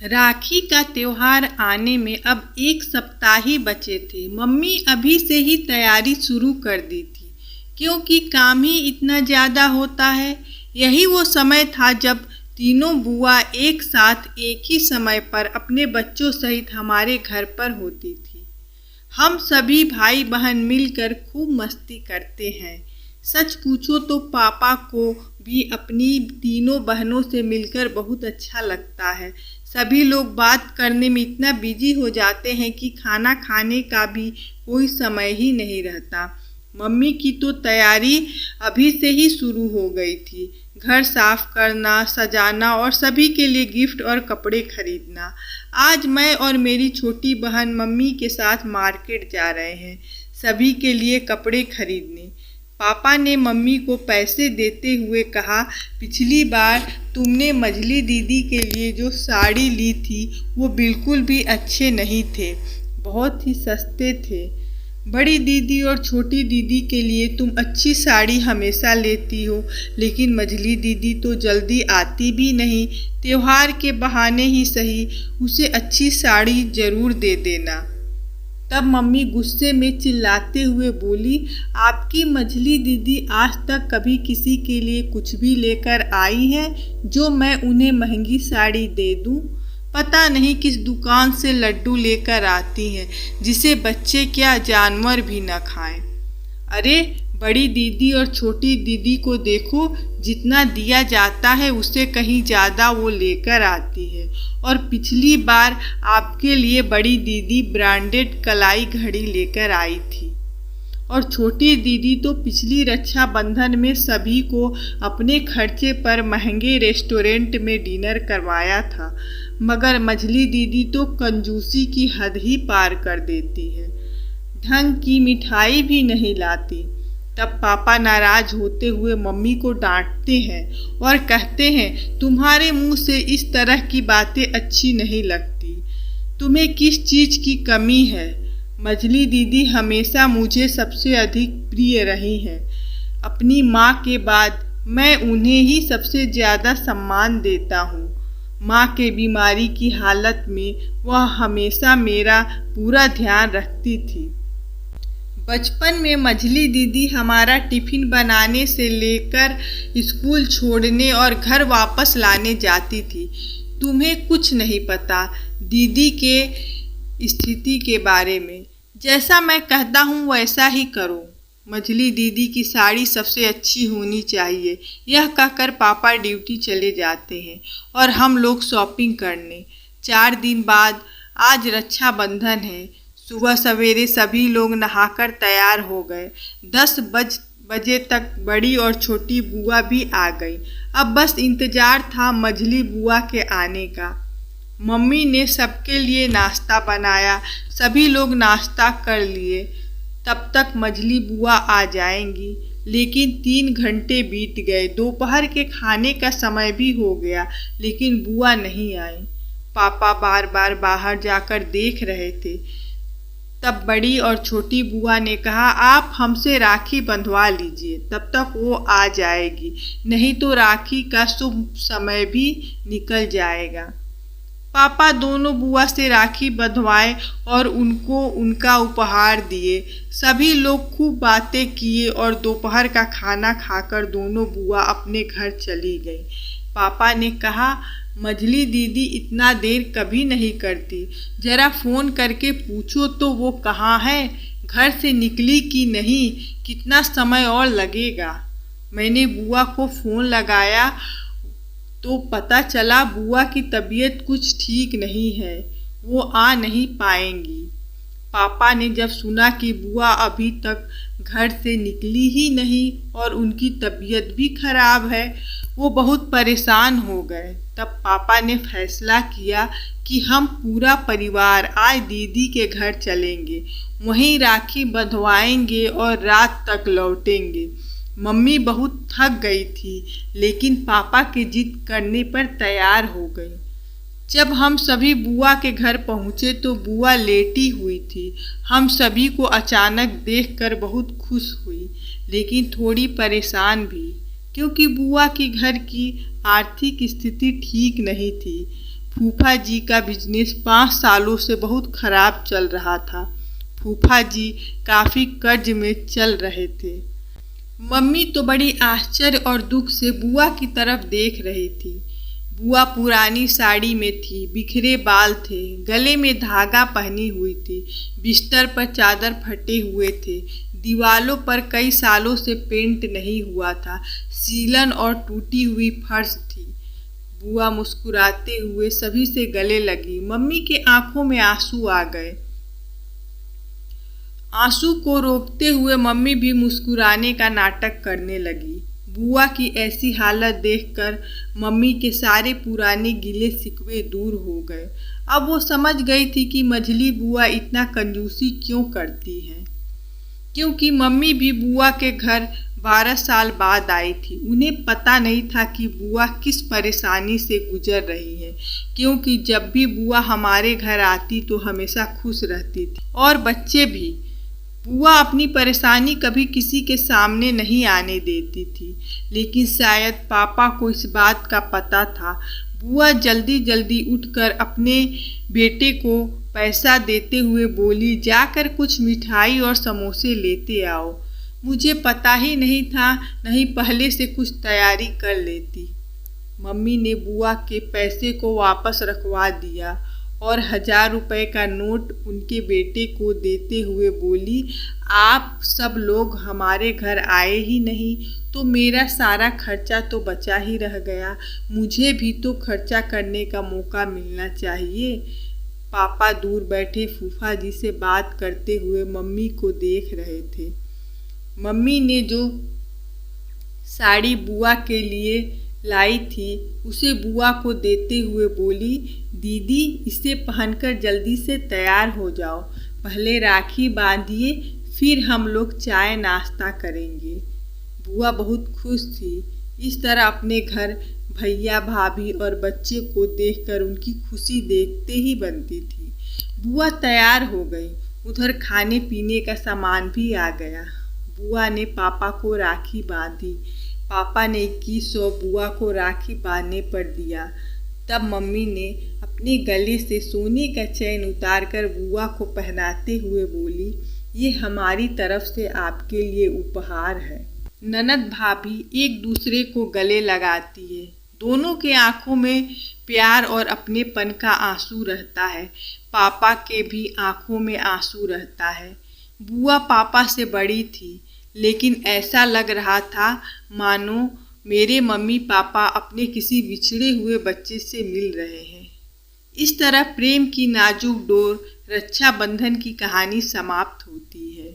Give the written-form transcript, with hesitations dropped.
राखी का त्योहार आने में अब एक सप्ताह ही बचे थे। मम्मी अभी से ही तैयारी शुरू कर दी थी, क्योंकि काम ही इतना ज़्यादा होता है। यही वो समय था जब तीनों बुआ एक साथ एक ही समय पर अपने बच्चों सहित हमारे घर पर होती थी। हम सभी भाई बहन मिलकर खूब मस्ती करते हैं। सच पूछो तो पापा को भी अपनी तीनों बहनों से मिलकर बहुत अच्छा लगता है। सभी लोग बात करने में इतना बिजी हो जाते हैं कि खाना खाने का भी कोई समय ही नहीं रहता। मम्मी की तो तैयारी अभी से ही शुरू हो गई थी। घर साफ करना, सजाना और सभी के लिए गिफ्ट और कपड़े खरीदना। आज मैं और मेरी छोटी बहन मम्मी के साथ मार्केट जा रहे हैं, सभी के लिए कपड़े खरीदने। पापा ने मम्मी को पैसे देते हुए कहा, पिछली बार तुमने मझली दीदी के लिए जो साड़ी ली थी वो बिल्कुल भी अच्छे नहीं थे, बहुत ही सस्ते थे। बड़ी दीदी और छोटी दीदी के लिए तुम अच्छी साड़ी हमेशा लेती हो, लेकिन मझली दीदी तो जल्दी आती भी नहीं। त्योहार के बहाने ही सही उसे अच्छी साड़ी जरूर दे देना। तब मम्मी गुस्से में चिल्लाते हुए बोली, आपकी मझली दीदी आज तक कभी किसी के लिए कुछ भी लेकर आई है जो मैं उन्हें महंगी साड़ी दे दूं? पता नहीं किस दुकान से लड्डू लेकर आती हैं, जिसे बच्चे क्या जानवर भी न खाएं। अरे बड़ी दीदी और छोटी दीदी को देखो, जितना दिया जाता है उससे कहीं ज़्यादा वो लेकर आती है। और पिछली बार आपके लिए बड़ी दीदी ब्रांडेड कलाई घड़ी लेकर आई थी, और छोटी दीदी तो पिछली रक्षाबंधन में सभी को अपने खर्चे पर महंगे रेस्टोरेंट में डिनर करवाया था। मगर मझली दीदी तो कंजूसी की हद ही पार कर देती है, ढंग की मिठाई भी नहीं लाती। तब पापा नाराज होते हुए मम्मी को डांटते हैं और कहते हैं, तुम्हारे मुंह से इस तरह की बातें अच्छी नहीं लगती। तुम्हें किस चीज़ की कमी है? मझली दीदी हमेशा मुझे सबसे अधिक प्रिय रही हैं। अपनी माँ के बाद मैं उन्हें ही सबसे ज़्यादा सम्मान देता हूँ। माँ के बीमारी की हालत में वह हमेशा मेरा पूरा ध्यान रखती थी। बचपन में मझली दीदी हमारा टिफ़िन बनाने से लेकर स्कूल छोड़ने और घर वापस लाने जाती थी। तुम्हें कुछ नहीं पता दीदी के स्थिति के बारे में। जैसा मैं कहता हूँ वैसा ही करो। मझली दीदी की साड़ी सबसे अच्छी होनी चाहिए। यह कहकर पापा ड्यूटी चले जाते हैं और हम लोग शॉपिंग करने। 4 दिन बाद आज रक्षाबंधन है। सुबह सवेरे सभी लोग नहाकर तैयार हो गए। 10 बजे तक बड़ी और छोटी बुआ भी आ गई। अब बस इंतज़ार था मझली बुआ के आने का। मम्मी ने सबके लिए नाश्ता बनाया। सभी लोग नाश्ता कर लिए। तब तक मझली बुआ आ जाएंगी, लेकिन 3 घंटे बीत गए। दोपहर के खाने का समय भी हो गया, लेकिन बुआ नहीं आई। पापा बार बार बाहर जाकर देख रहे थे। तब बड़ी और छोटी बुआ ने कहा, आप हमसे राखी बंधवा लीजिए, तब तक वो आ जाएगी, नहीं तो राखी का शुभ समय भी निकल जाएगा। पापा दोनों बुआ से राखी बंधवाए और उनको उनका उपहार दिए। सभी लोग खूब बातें किए और दोपहर का खाना खाकर दोनों बुआ अपने घर चली गई। पापा ने कहा, मझली दीदी इतना देर कभी नहीं करती, जरा फ़ोन करके पूछो तो वो कहाँ है, घर से निकली कि नहीं, कितना समय और लगेगा। मैंने बुआ को फ़ोन लगाया तो पता चला बुआ की तबीयत कुछ ठीक नहीं है, वो आ नहीं पाएंगी। पापा ने जब सुना कि बुआ अभी तक घर से निकली ही नहीं और उनकी तबीयत भी खराब है, वो बहुत परेशान हो गए। तब पापा ने फैसला किया कि हम पूरा परिवार आज दीदी के घर चलेंगे, वहीं राखी बंधवाएंगे और रात तक लौटेंगे। मम्मी बहुत थक गई थी, लेकिन पापा के जिद करने पर तैयार हो गई। जब हम सभी बुआ के घर पहुँचे तो बुआ लेटी हुई थी। हम सभी को अचानक देखकर बहुत खुश हुई, लेकिन थोड़ी परेशान भी, क्योंकि बुआ के घर की आर्थिक स्थिति ठीक नहीं थी। फूफा जी का बिजनेस 5 सालों से बहुत खराब चल रहा था। फूफा जी काफ़ी कर्ज में चल रहे थे। मम्मी तो बड़ी आश्चर्य और दुख से बुआ की तरफ देख रही थी। बुआ पुरानी साड़ी में थी, बिखरे बाल थे, गले में धागा पहनी हुई थी, बिस्तर पर चादर फटे हुए थे, दीवालों पर कई सालों से पेंट नहीं हुआ था, सीलन और टूटी हुई फर्श थी। बुआ मुस्कुराते हुए सभी से गले लगी। मम्मी के आंखों में आंसू आ गए। आंसू को रोकते हुए मम्मी भी मुस्कुराने का नाटक करने लगी। बुआ की ऐसी हालत देखकर मम्मी के सारे पुराने गिले शिकवे दूर हो गए। अब वो समझ गई थी कि मझली बुआ इतना कंजूसी क्यों करती है, क्योंकि मम्मी भी बुआ के घर 12 साल बाद आई थी। उन्हें पता नहीं था कि बुआ किस परेशानी से गुजर रही है, क्योंकि जब भी बुआ हमारे घर आती तो हमेशा खुश रहती थी और बच्चे भी। बुआ अपनी परेशानी कभी किसी के सामने नहीं आने देती थी, लेकिन शायद पापा को इस बात का पता था। बुआ जल्दी जल्दी उठकर अपने बेटे को पैसा देते हुए बोली, जाकर कुछ मिठाई और समोसे लेते आओ। मुझे पता ही नहीं था, नहीं पहले से कुछ तैयारी कर लेती। मम्मी ने बुआ के पैसे को वापस रखवा दिया और 1000 रुपए का नोट उनके बेटे को देते हुए बोली, आप सब लोग हमारे घर आए ही नहीं तो मेरा सारा खर्चा तो बचा ही रह गया। मुझे भी तो खर्चा करने का मौका मिलना चाहिए। पापा दूर बैठे फूफा जी से बात करते हुए मम्मी को देख रहे थे। मम्मी ने जो साड़ी बुआ के लिए लाई थी उसे बुआ को देते हुए बोली, दीदी इसे पहनकर जल्दी से तैयार हो जाओ, पहले राखी बांधिए, फिर हम लोग चाय नाश्ता करेंगे। बुआ बहुत खुश थी। इस तरह अपने घर भैया भाभी और बच्चे को देखकर उनकी खुशी देखते ही बनती थी। बुआ तैयार हो गई। उधर खाने पीने का सामान भी आ गया। बुआ ने पापा को राखी बांधी। पापा ने 2100 बुआ को राखी बांधने पर दिया। तब मम्मी ने अपने गले से सोने का चैन उतारकर बुआ को पहनाते हुए बोली, ये हमारी तरफ से आपके लिए उपहार है। ननद भाभी एक दूसरे को गले लगाती है। दोनों के आंखों में प्यार और अपनेपन का आंसू रहता है। पापा के भी आंखों में आंसू रहता है। बुआ पापा से बड़ी थी, लेकिन ऐसा लग रहा था मानो मेरे मम्मी पापा अपने किसी बिछड़े हुए बच्चे से मिल रहे हैं। इस तरह प्रेम की नाजुक डोर रक्षाबंधन की कहानी समाप्त होती है।